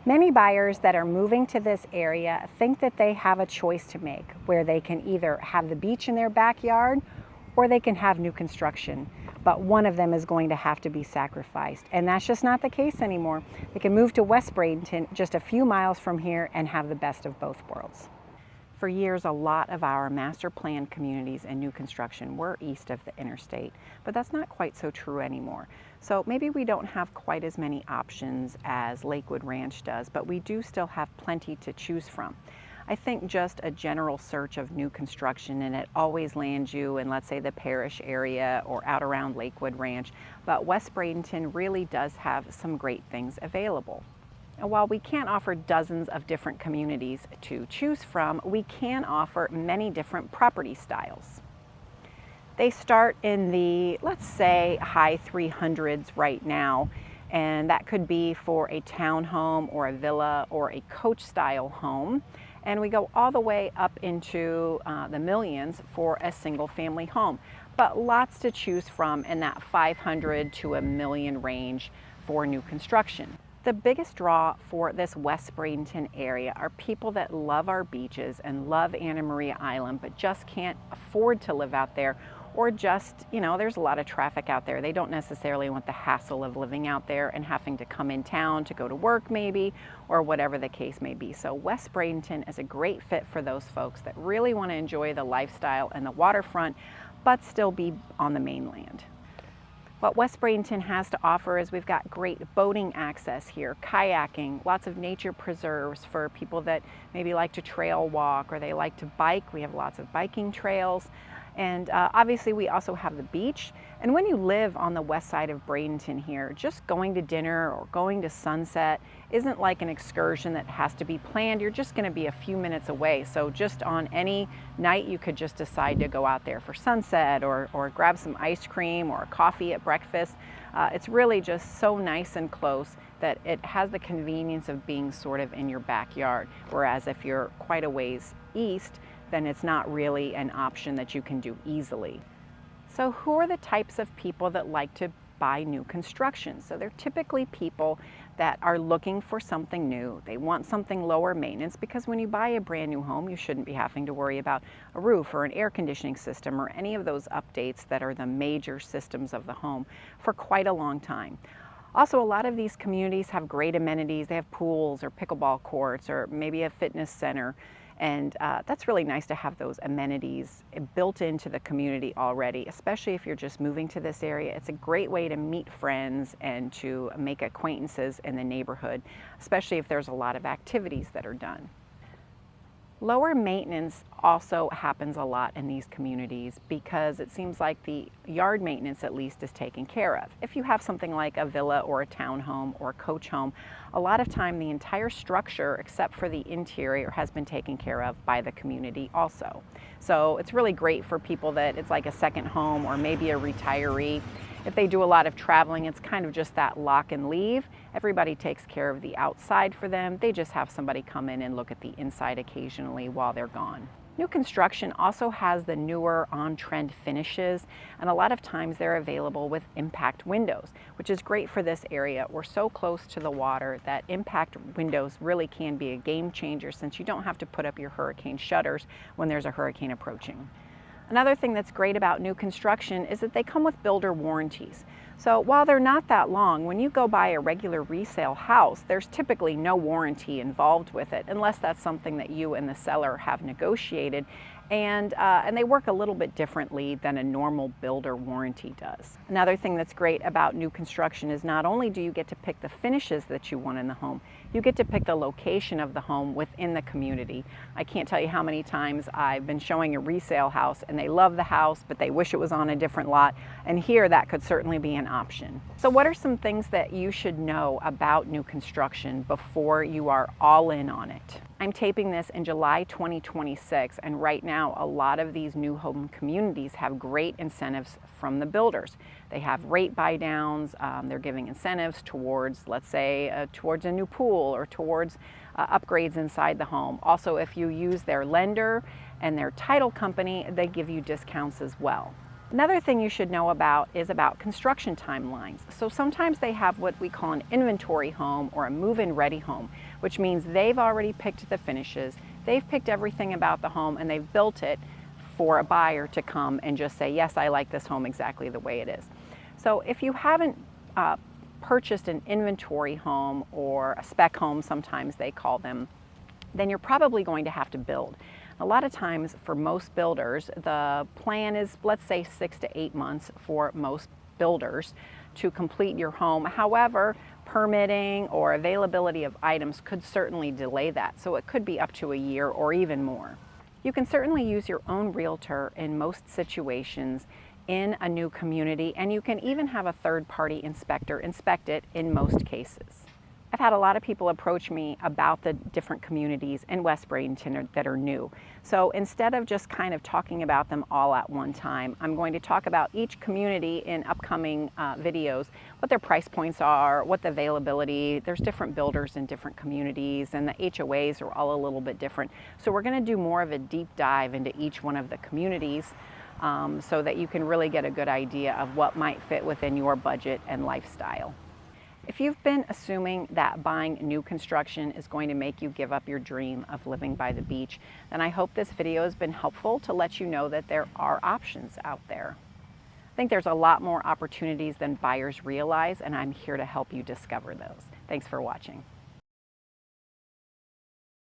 Many buyers that are moving to this area think that they have a choice to make where they can either have the beach in their backyard or they can have new construction. But one of them is going to have to be sacrificed. And that's just not the case anymore. They can move to West Bradenton, just a few miles from here, and have the best of both worlds. For years, a lot of our master plan communities and new construction were east of the interstate, but that's not quite so true anymore. So maybe we don't have quite as many options as Lakewood Ranch does, but we do still have plenty to choose from. I think just a general search of new construction, and it always lands you in, let's say, the Parish area or out around Lakewood Ranch, but West Bradenton really does have some great things available. And while we can't offer dozens of different communities to choose from, we can offer many different property styles. They start in the, let's say, high 300s right now, and that could be for a townhome or a villa or a coach style home. And we go all the way up into the millions for a single family home, but lots to choose from in that 500 to a million range for new construction. The biggest draw for this West Bradenton area are people that love our beaches and love Anna Maria Island, but just can't afford to live out there, or just, there's a lot of traffic out there. They don't necessarily want the hassle of living out there and having to come in town to go to work maybe, or whatever the case may be. So West Bradenton is a great fit for those folks that really want to enjoy the lifestyle and the waterfront, but still be on the mainland. What West Bradenton has to offer is we've got great boating access here, kayaking, lots of nature preserves for people that maybe like to trail walk or they like to bike. We have lots of biking trails. And obviously we also have the beach. And when you live on the west side of Bradenton here, just going to dinner or going to Sunset isn't like an excursion that has to be planned. You're just going to be a few minutes away. So just on any night, you could just decide to go out there for sunset or grab some ice cream or coffee at breakfast. It's really just so nice and close that it has the convenience of being sort of in your backyard. Whereas if you're quite a ways east, then it's not really an option that you can do easily. So who are the types of people that like to buy new construction? So they're typically people that are looking for something new. They want something lower maintenance, because when you buy a brand new home, you shouldn't be having to worry about a roof or an air conditioning system or any of those updates that are the major systems of the home for quite a long time. Also, a lot of these communities have great amenities. They have pools or pickleball courts or maybe a fitness center. And that's really nice to have those amenities built into the community already, especially if you're just moving to this area. It's a great way to meet friends and to make acquaintances in the neighborhood, especially if there's a lot of activities that are done. Lower maintenance also happens a lot in these communities because it seems like the yard maintenance at least is taken care of. If you have something like a villa or a townhome or a coach home, a lot of time the entire structure except for the interior has been taken care of by the community also. So it's really great for people that it's like a second home or maybe a retiree. If they do a lot of traveling, it's kind of just that lock and leave. Everybody takes care of the outside for them. They just have somebody come in and look at the inside occasionally while they're gone. New construction also has the newer on-trend finishes, and a lot of times they're available with impact windows, which is great for this area. We're so close to the water that impact windows really can be a game changer, since you don't have to put up your hurricane shutters when there's a hurricane approaching. Another thing that's great about new construction is that they come with builder warranties. So while they're not that long, when you go buy a regular resale house, there's typically no warranty involved with it, unless that's something that you and the seller have negotiated. And they work a little bit differently than a normal builder warranty does. Another thing that's great about new construction is not only do you get to pick the finishes that you want in the home, you get to pick the location of the home within the community. I can't tell you how many times I've been showing a resale house and they love the house, but they wish it was on a different lot. And here that could certainly be an option. So what are some things that you should know about new construction before you are all in on it? I'm taping this in July 2026, and right now a lot of these new home communities have great incentives from the builders. They have rate buy downs, they're giving incentives towards, let's say, towards a new pool or towards upgrades inside the home. Also, if you use their lender and their title company, they give you discounts as well. Another thing you should know about is about construction timelines. So sometimes they have what we call an inventory home or a move-in ready home, which means they've already picked the finishes, they've picked everything about the home, and they've built it for a buyer to come and just say, yes, I like this home exactly the way it is. So if you haven't purchased an inventory home or a spec home, sometimes they call them, then you're probably going to have to build. A lot of times for most builders, the plan is, let's say, 6 to 8 months for most builders to complete your home. However, permitting or availability of items could certainly delay that. So it could be up to a year or even more. You can certainly use your own realtor in most situations in a new community, and you can even have a third-party inspector inspect it in most cases. I've had a lot of people approach me about the different communities in West Bradenton that are new. So instead of just kind of talking about them all at one time, I'm going to talk about each community in upcoming videos, what their price points are, what the availability, there's different builders in different communities, and the HOAs are all a little bit different. So we're going to do more of a deep dive into each one of the communities so that you can really get a good idea of what might fit within your budget and lifestyle. If you've been assuming that buying new construction is going to make you give up your dream of living by the beach, then I hope this video has been helpful to let you know that there are options out there. I think there's a lot more opportunities than buyers realize, and I'm here to help you discover those. Thanks for watching.